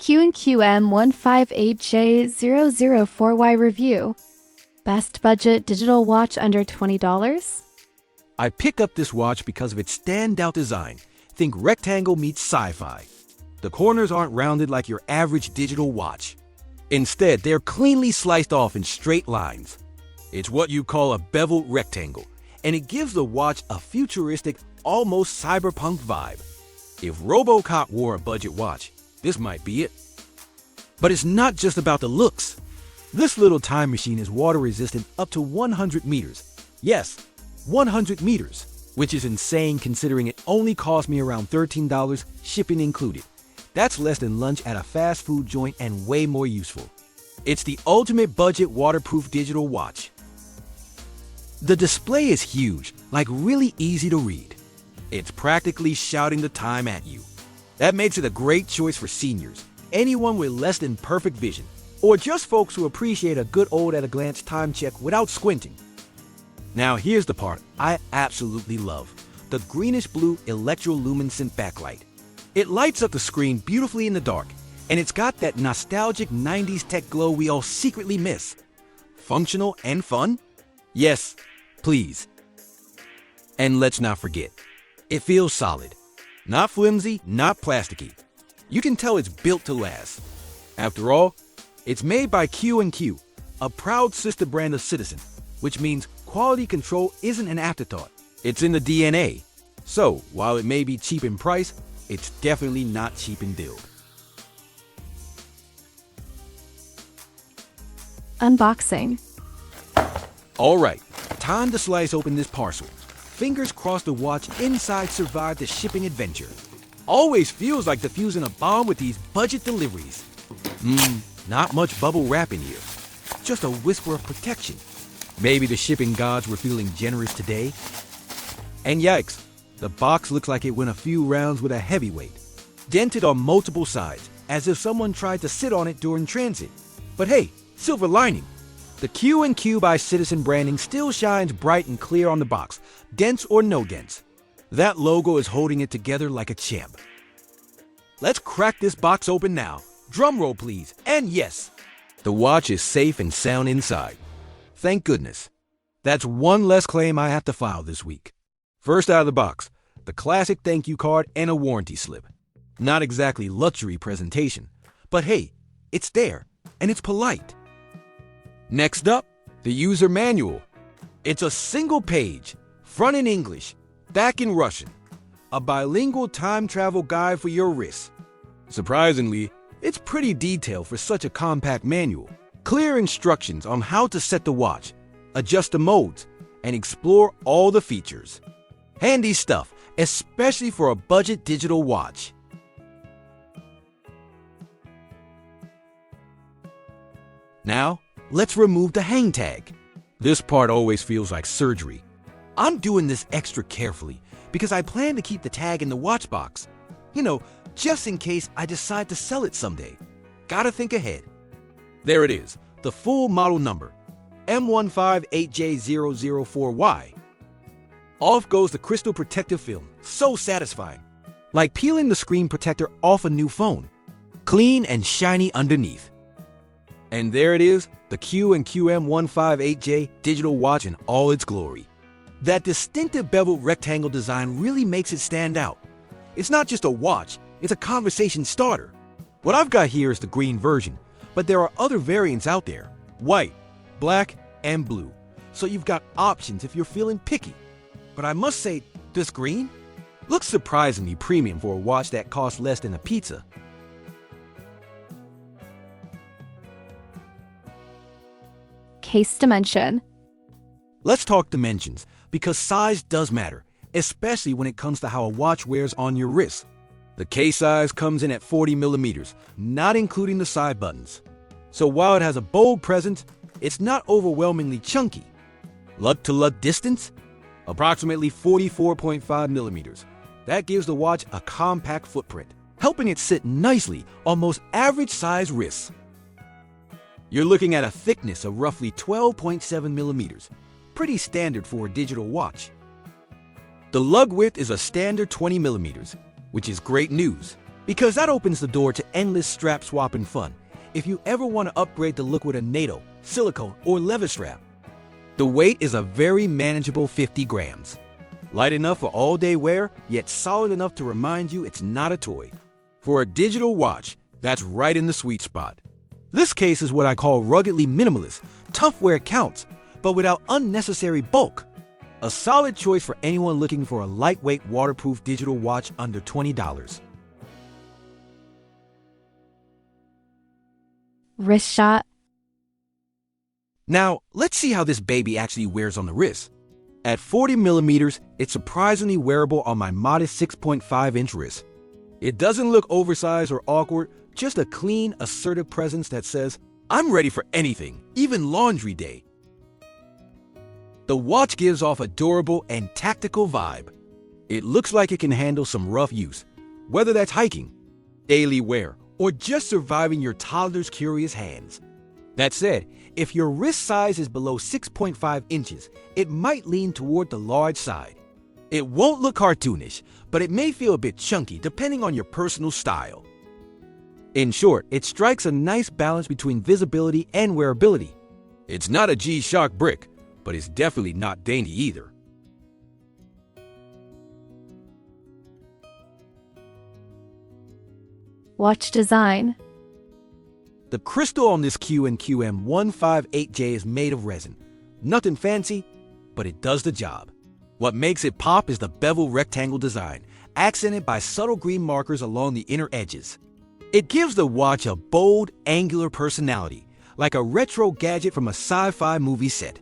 Q&Q M158J004Y review. Best budget digital watch under $20? I pick up this watch because of its standout design. Think rectangle meets sci-fi. The corners aren't rounded like your average digital watch. Instead, they're cleanly sliced off in straight lines. It's what you call a beveled rectangle, and it gives the watch a futuristic, almost cyberpunk vibe. If RoboCop wore a budget watch, this might be it. But it's not just about the looks. This little time machine is water resistant up to 100 meters. Yes, 100 meters, which is insane considering it only cost me around $13, shipping included. That's less than lunch at a fast food joint and way more useful. It's the ultimate budget waterproof digital watch. The display is huge, like really easy to read. It's practically shouting the time at you. That makes it a great choice for seniors, anyone with less than perfect vision, or just folks who appreciate a good old at-a-glance time check without squinting. Now here's the part I absolutely love, the greenish-blue electroluminescent backlight. It lights up the screen beautifully in the dark, and it's got that nostalgic 90s tech glow we all secretly miss. Functional and fun? Yes, please. And let's not forget, it feels solid. Not flimsy, not plasticky. You can tell it's built to last. After all, it's made by Q&Q, a proud sister brand of Citizen, which means quality control isn't an afterthought. It's in the DNA. So, while it may be cheap in price, it's definitely not cheap in build. Unboxing. Alright, time to slice open this parcel. Fingers crossed the watch inside survived the shipping adventure. Always feels like defusing a bomb with these budget deliveries. Not much bubble wrap in here. Just a whisper of protection. Maybe the shipping gods were feeling generous today. And yikes, the box looks like it went a few rounds with a heavyweight. Dented on multiple sides, as if someone tried to sit on it during transit. But hey, silver lining. The Q&Q by Citizen branding still shines bright and clear on the box, dents or no dents. That logo is holding it together like a champ. Let's crack this box open now. Drum roll please, and yes, the watch is safe and sound inside. Thank goodness. That's one less claim I have to file this week. First out of the box, the classic thank you card and a warranty slip. Not exactly luxury presentation, but hey, it's there, and it's polite. Next up, the user manual. It's a single page, front in English, back in Russian. A bilingual time travel guide for your wrist. Surprisingly, it's pretty detailed for such a compact manual. Clear instructions on how to set the watch, adjust the modes, and explore all the features. Handy stuff, especially for a budget digital watch. Now, let's remove the hang tag. This part always feels like surgery. I'm doing this extra carefully because I plan to keep the tag in the watch box. You know, just in case I decide to sell it someday. Gotta think ahead. There it is, the full model number, M158J004Y. Off goes the crystal protective film, so satisfying. Like peeling the screen protector off a new phone. Clean and shiny underneath. And there it is, the Q&Q M158J digital watch in all its glory. That distinctive beveled rectangle design really makes it stand out. It's not just a watch, it's a conversation starter. What I've got here is the green version, but there are other variants out there, white, black, and blue. So you've got options if you're feeling picky. But I must say, this green looks surprisingly premium for a watch that costs less than a pizza. Case dimension. Let's talk dimensions, because size does matter, especially when it comes to how a watch wears on your wrist. The case size comes in at 40 millimeters, not including the side buttons. So while it has a bold presence, it's not overwhelmingly chunky. Lug-to-lug distance? Approximately 44.5 millimeters. That gives the watch a compact footprint, helping it sit nicely on most average-sized wrists. You're looking at a thickness of roughly 12.7 millimeters, pretty standard for a digital watch. The lug width is a standard 20 millimeters, which is great news. because that opens the door to endless strap swapping fun if you ever want to upgrade the look with a NATO, silicone, or leather strap. The weight is a very manageable 50 grams. Light enough for all-day wear, yet solid enough to remind you it's not a toy. For a digital watch, that's right in the sweet spot. This case is what I call ruggedly minimalist, tough where it counts, but without unnecessary bulk. A solid choice for anyone looking for a lightweight, waterproof digital watch under $20. Wrist shot. Now, let's see how this baby actually wears on the wrist. At 40 millimeters, it's surprisingly wearable on my modest 6.5-inch wrist. It doesn't look oversized or awkward, just a clean, assertive presence that says, I'm ready for anything, even laundry day. The watch gives off a durable and tactical vibe. It looks like it can handle some rough use, whether that's hiking, daily wear, or just surviving your toddler's curious hands. That said, if your wrist size is below 6.5 inches, it might lean toward the large side. It won't look cartoonish, but it may feel a bit chunky depending on your personal style. In short, it strikes a nice balance between visibility and wearability. It's not a G-Shock brick, but it's definitely not dainty either. Watch design. The crystal on this Q&Q M158J is made of resin. Nothing fancy, but it does the job. What makes it pop is the beveled rectangle design, accented by subtle green markers along the inner edges. It gives the watch a bold, angular personality, like a retro gadget from a sci-fi movie set.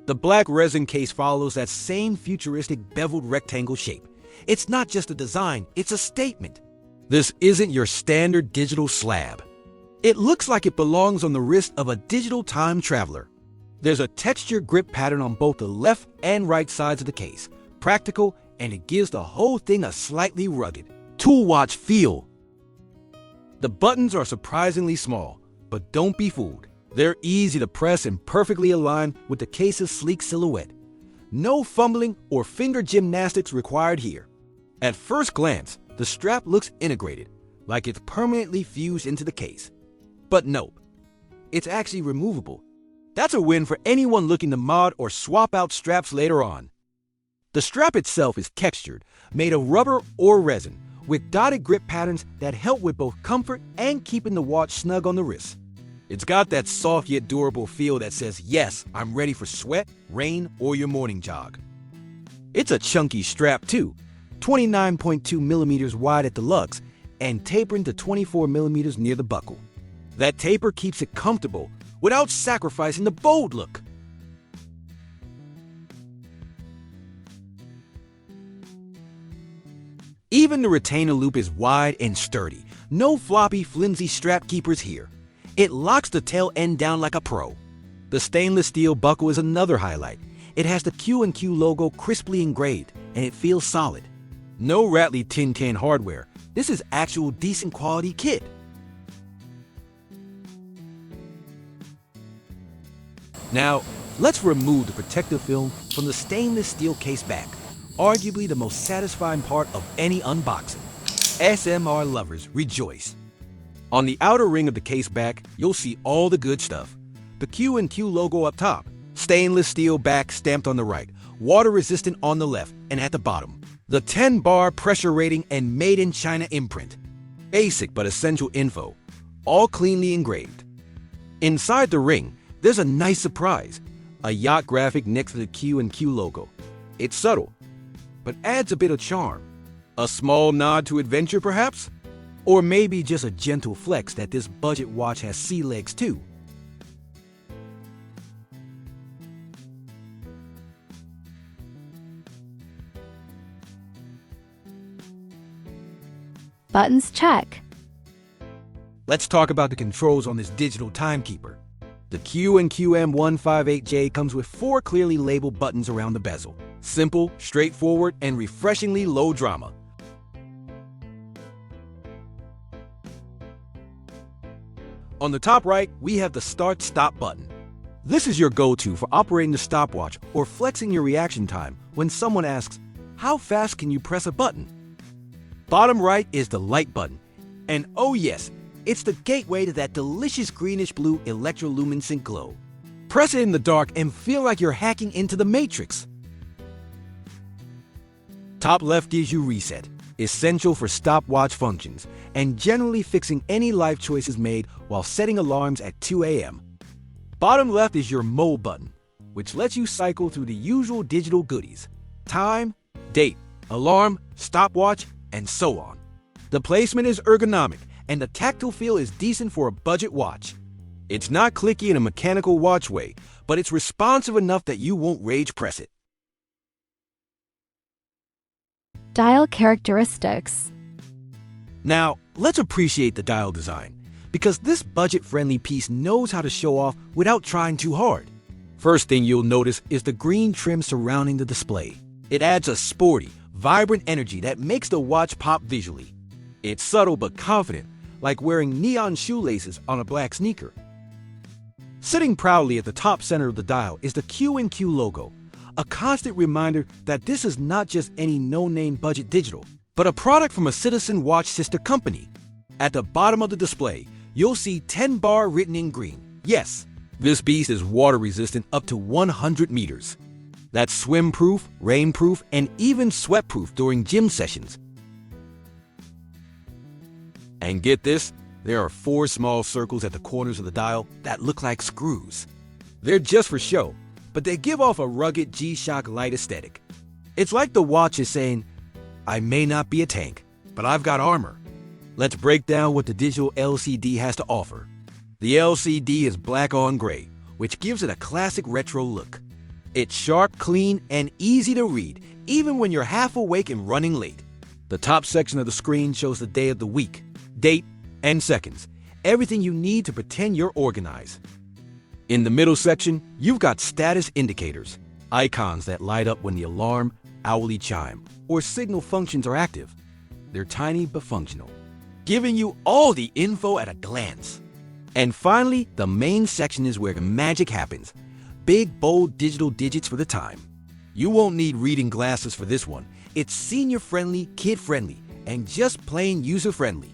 The black resin case follows that same futuristic beveled rectangle shape. It's not just a design, it's a statement. This isn't your standard digital slab. It looks like it belongs on the wrist of a digital time traveler. There's a textured grip pattern on both the left and right sides of the case, practical, and it gives the whole thing a slightly rugged, tool watch feel. The buttons are surprisingly small, but don't be fooled. They're easy to press and perfectly align with the case's sleek silhouette. No fumbling or finger gymnastics required here. At first glance, the strap looks integrated, like it's permanently fused into the case. But nope, it's actually removable. That's a win for anyone looking to mod or swap out straps later on. The strap itself is textured, made of rubber or resin, with dotted grip patterns that help with both comfort and keeping the watch snug on the wrist. It's got that soft yet durable feel that says, yes, I'm ready for sweat, rain, or your morning jog. It's a chunky strap too, 29.2 millimeters wide at the lugs and tapering to 24 millimeters near the buckle. That taper keeps it comfortable without sacrificing the bold look. Even the retainer loop is wide and sturdy. No floppy, flimsy strap keepers here. It locks the tail end down like a pro. The stainless steel buckle is another highlight. It has the Q&Q logo crisply engraved, and it feels solid. No rattly tin can hardware. This is actual decent quality kit. Now, let's remove the protective film from the stainless steel case back, arguably the most satisfying part of any unboxing. SMR lovers, rejoice. On the outer ring of the case back, you'll see all the good stuff. The Q&Q logo up top, stainless steel back stamped on the right, water resistant on the left and at the bottom. The 10-bar pressure rating and made in China imprint. Basic but essential info, all cleanly engraved. Inside the ring, there's a nice surprise, a yacht graphic next to the Q&Q logo. It's subtle, but adds a bit of charm. A small nod to adventure, perhaps? Or maybe just a gentle flex that this budget watch has sea legs too. Buttons check. Let's talk about the controls on this digital timekeeper. The Q&Q M158J comes with 4 clearly labeled buttons around the bezel. Simple, straightforward, and refreshingly low drama. On the top right, we have the Start-Stop button. This is your go-to for operating the stopwatch or flexing your reaction time when someone asks, how fast can you press a button? Bottom right is the light button. And oh yes, it's the gateway to that delicious greenish-blue electroluminescent glow. Press it in the dark and feel like you're hacking into the Matrix. Top left gives you reset, essential for stopwatch functions, and generally fixing any life choices made while setting alarms at 2 a.m. Bottom left is your mode button, which lets you cycle through the usual digital goodies: time, date, alarm, stopwatch, and so on. The placement is ergonomic, and the tactile feel is decent for a budget watch. It's not clicky in a mechanical watch way, but it's responsive enough that you won't rage press it. Dial characteristics. Now, let's appreciate the dial design, because this budget-friendly piece knows how to show off without trying too hard. First thing you'll notice is the green trim surrounding the display. It adds a sporty, vibrant energy that makes the watch pop visually. It's subtle but confident, like wearing neon shoelaces on a black sneaker. Sitting proudly at the top center of the dial is the Q&Q logo, a constant reminder that this is not just any no-name budget digital, but a product from a Citizen watch sister company. At the bottom of the display, you'll see 10 bar written in green. Yes, this beast is water resistant up to 100 meters. That's swim-proof, rain-proof, and even sweat-proof during gym sessions. And get this, there are 4 small circles at the corners of the dial that look like screws. They're just for show, but they give off a rugged G-Shock light aesthetic. It's like the watch is saying, I may not be a tank, but I've got armor. Let's break down what the digital LCD has to offer. The LCD is black on gray, which gives it a classic retro look. It's sharp, clean, and easy to read, even when you're half awake and running late. The top section of the screen shows the day of the week, date, and seconds, everything you need to pretend you're organized. In the middle section, you've got status indicators, icons that light up when the alarm, hourly chime, or signal functions are active. They're tiny but functional, giving you all the info at a glance. And finally, the main section is where the magic happens. Big, bold digital digits for the time. You won't need reading glasses for this one. It's senior-friendly, kid-friendly, and just plain user-friendly.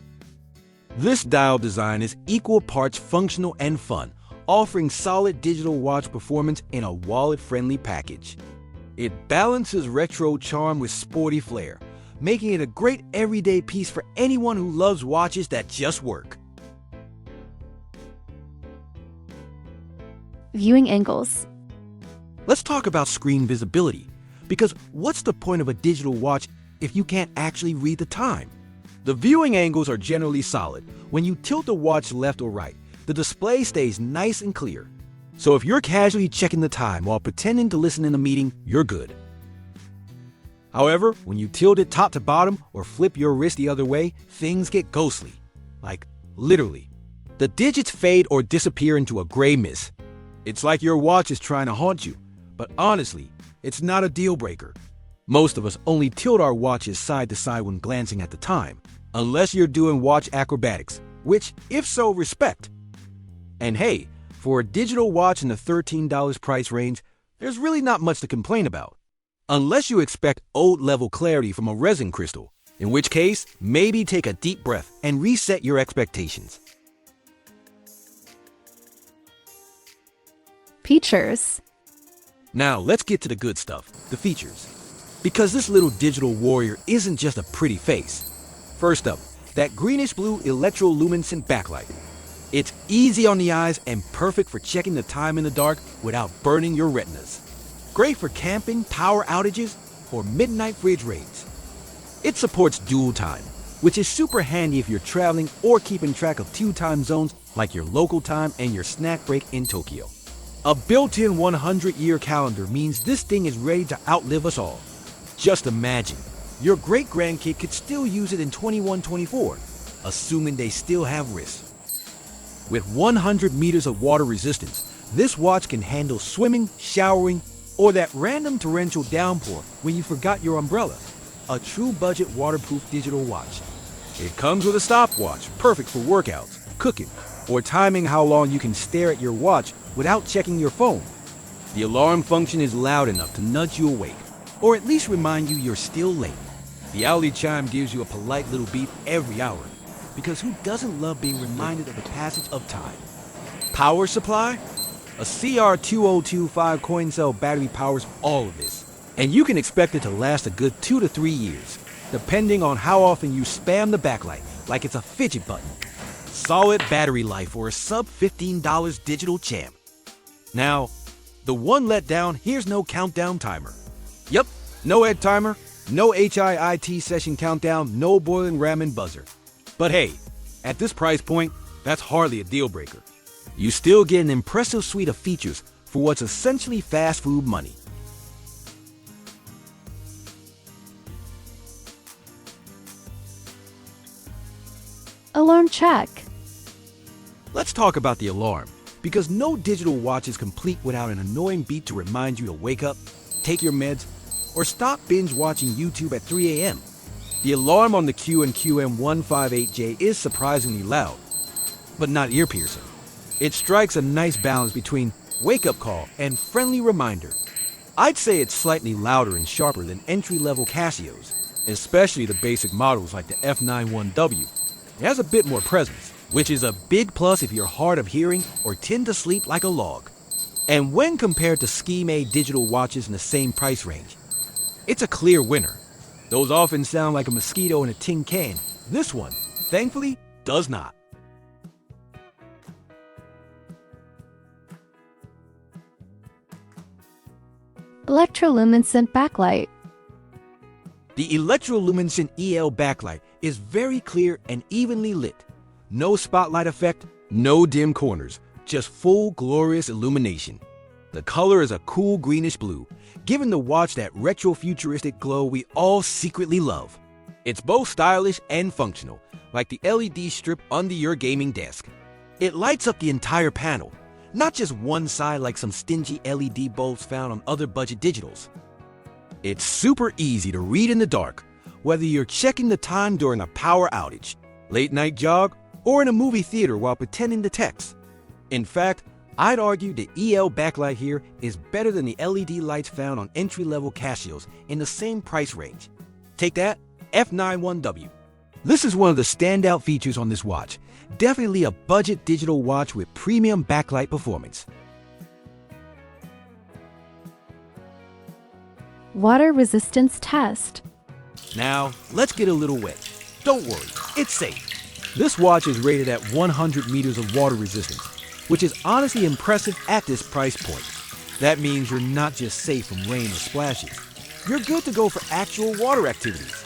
This dial design is equal parts functional and fun, offering solid digital watch performance in a wallet-friendly package. It balances retro charm with sporty flair, making it a great everyday piece for anyone who loves watches that just work. Viewing angles. Let's talk about screen visibility, because what's the point of a digital watch if you can't actually read the time? The viewing angles are generally solid. When you tilt the watch left or right, the display stays nice and clear. So if you're casually checking the time while pretending to listen in a meeting, you're good. However, when you tilt it top to bottom or flip your wrist the other way, things get ghostly. Like, literally. The digits fade or disappear into a gray mist. It's like your watch is trying to haunt you, but honestly, it's not a deal breaker. Most of us only tilt our watches side to side when glancing at the time, unless you're doing watch acrobatics, which, if so, respect. And hey, for a digital watch in the $13 price range, there's really not much to complain about. Unless you expect old-level clarity from a resin crystal, in which case, maybe take a deep breath and reset your expectations. Features. Now, let's get to the good stuff, the features. Because this little digital warrior isn't just a pretty face. First up, that greenish-blue electroluminescent backlight. It's easy on the eyes and perfect for checking the time in the dark without burning your retinas. Great for camping, power outages, or midnight fridge raids. It supports dual time, which is super handy if you're traveling or keeping track of 2 time zones like your local time and your snack break in Tokyo. A built-in 100-year calendar means this thing is ready to outlive us all. Just imagine, your great-grandkid could still use it in 2124, assuming they still have wrists. With 100 meters of water resistance, this watch can handle swimming, showering, or that random torrential downpour when you forgot your umbrella. A true budget waterproof digital watch. It comes with a stopwatch, perfect for workouts, cooking, or timing how long you can stare at your watch without checking your phone. The alarm function is loud enough to nudge you awake, or at least remind you you're still late. The hourly chime gives you a polite little beep every hour, because who doesn't love being reminded of the passage of time? Power supply? A CR2025 coin cell battery powers all of this, and you can expect it to last a good 2 to 3 years, depending on how often you spam the backlight like it's a fidget button. Solid battery life for a sub $15 digital champ. Now, the one letdown, here's no countdown timer. Yep, no head timer, no HIIT session countdown, no boiling ramen buzzer. But hey, at this price point, that's hardly a deal breaker. You still get an impressive suite of features for what's essentially fast food money. Alarm check. Let's talk about the alarm, because no digital watch is complete without an annoying beep to remind you to wake up, take your meds, or stop binge watching YouTube at 3 a.m. The alarm on the Q&Q M158J is surprisingly loud, but not ear-piercing. It strikes a nice balance between wake-up call and friendly reminder. I'd say it's slightly louder and sharper than entry-level Casios, especially the basic models like the F91W. It has a bit more presence, which is a big plus if you're hard of hearing or tend to sleep like a log. And when compared to scheme-made digital watches in the same price range, it's a clear winner. Those often sound like a mosquito in a tin can. This one, thankfully, does not. Electroluminescent backlight. The electroluminescent EL backlight is very clear and evenly lit. No spotlight effect, no dim corners, just full glorious illumination. The color is a cool greenish-blue, giving the watch that retro-futuristic glow we all secretly love. It's both stylish and functional, like the LED strip under your gaming desk. It lights up the entire panel, not just one side like some stingy LED bulbs found on other budget digitals. It's super easy to read in the dark, whether you're checking the time during a power outage, late night jog, or in a movie theater while pretending to text. In fact, I'd argue the EL backlight here is better than the LED lights found on entry-level Casios in the same price range. Take that, F91W. This is one of the standout features on this watch. Definitely a budget digital watch with premium backlight performance. Water resistance test. Now, let's get a little wet. Don't worry, it's safe. This watch is rated at 100 meters of water resistance, which is honestly impressive at this price point. That means you're not just safe from rain or splashes. You're good to go for actual water activities.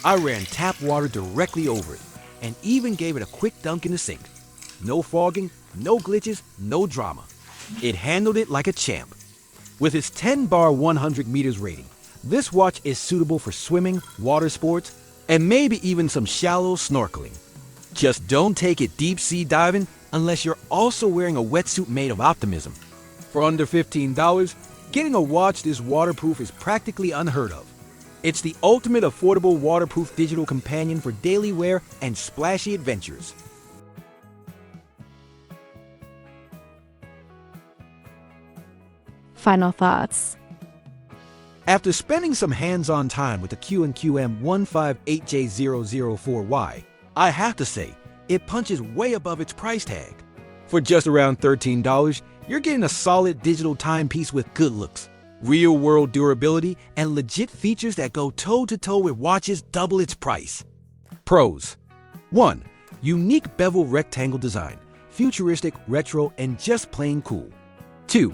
I ran tap water directly over it, and even gave it a quick dunk in the sink. No fogging, no glitches, no drama. It handled it like a champ. With its 10-bar 100 meters rating, this watch is suitable for swimming, water sports, and maybe even some shallow snorkeling. Just don't take it deep sea diving unless you're also wearing a wetsuit made of optimism. For under $15, getting a watch this waterproof is practically unheard of. It's the ultimate affordable waterproof digital companion for daily wear and splashy adventures. Final thoughts. After spending some hands-on time with the Q&Q M158J004Y, I have to say, it punches way above its price tag. For just around $13, you're getting a solid digital timepiece with good looks, real-world durability, and legit features that go toe-to-toe with watches double its price. Pros. 1. Unique bevel rectangle design, futuristic, retro, and just plain cool. 2.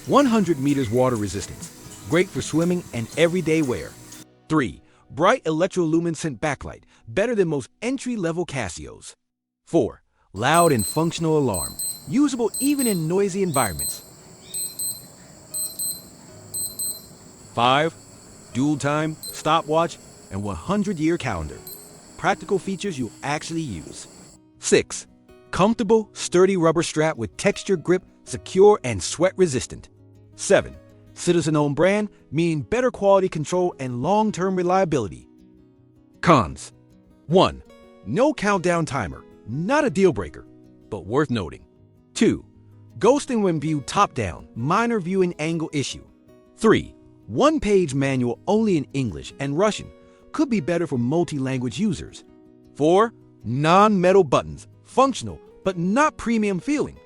100 meters water resistance, great for swimming and everyday wear. 3. Bright electroluminescent backlight, better than most entry-level Casios. 4. Loud and functional alarm, usable even in noisy environments. 5. Dual time, stopwatch, and 100-year calendar. Practical features you'll actually use. 6. Comfortable, sturdy rubber strap with textured grip, secure and sweat resistant. 7. Citizen-owned brand, meaning better quality control and long-term reliability. Cons. 1. No countdown timer, not a deal breaker, but worth noting. 2. Ghosting when viewed top-down, minor viewing angle issue. 3. One-page manual only in English and Russian, could be better for multi-language users. 4. Non-metal buttons, functional but not premium feeling.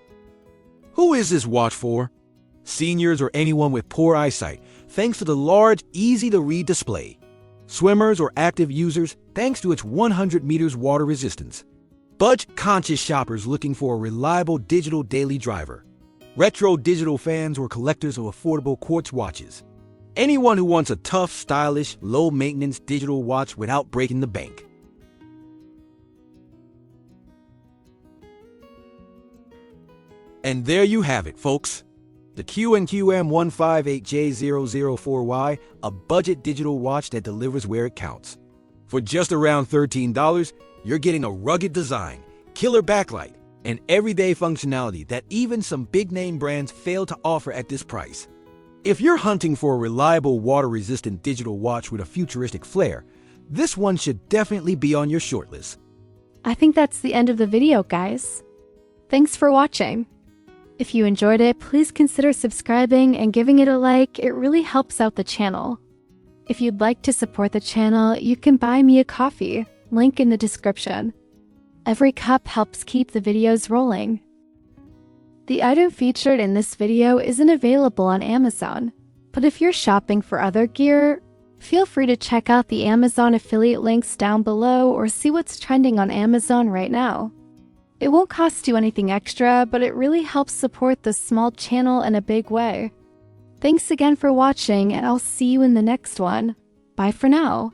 Who is this watch for? Seniors or anyone with poor eyesight, thanks to the large, easy-to-read display. Swimmers or active users, thanks to its 100 meters water resistance. Budget-conscious shoppers looking for a reliable digital daily driver. Retro digital fans or collectors of affordable quartz watches. Anyone who wants a tough, stylish, low-maintenance digital watch without breaking the bank. And there you have it, folks. The Q&Q M158J004Y, a budget digital watch that delivers where it counts. For just around $13, you're getting a rugged design, killer backlight, and everyday functionality that even some big-name brands fail to offer at this price. If you're hunting for a reliable, water-resistant digital watch with a futuristic flair, this one should definitely be on your shortlist. I think that's the end of the video, guys. Thanks for watching. If you enjoyed it, please consider subscribing and giving it a like. It really helps out the channel. If you'd like to support the channel, you can buy me a coffee, link in the description. Every cup helps keep the videos rolling. The item featured in this video isn't available on Amazon, but if you're shopping for other gear, feel free to check out the Amazon affiliate links down below or see what's trending on Amazon right now. It won't cost you anything extra, but it really helps support this small channel in a big way. Thanks again for watching, and I'll see you in the next one. Bye for now.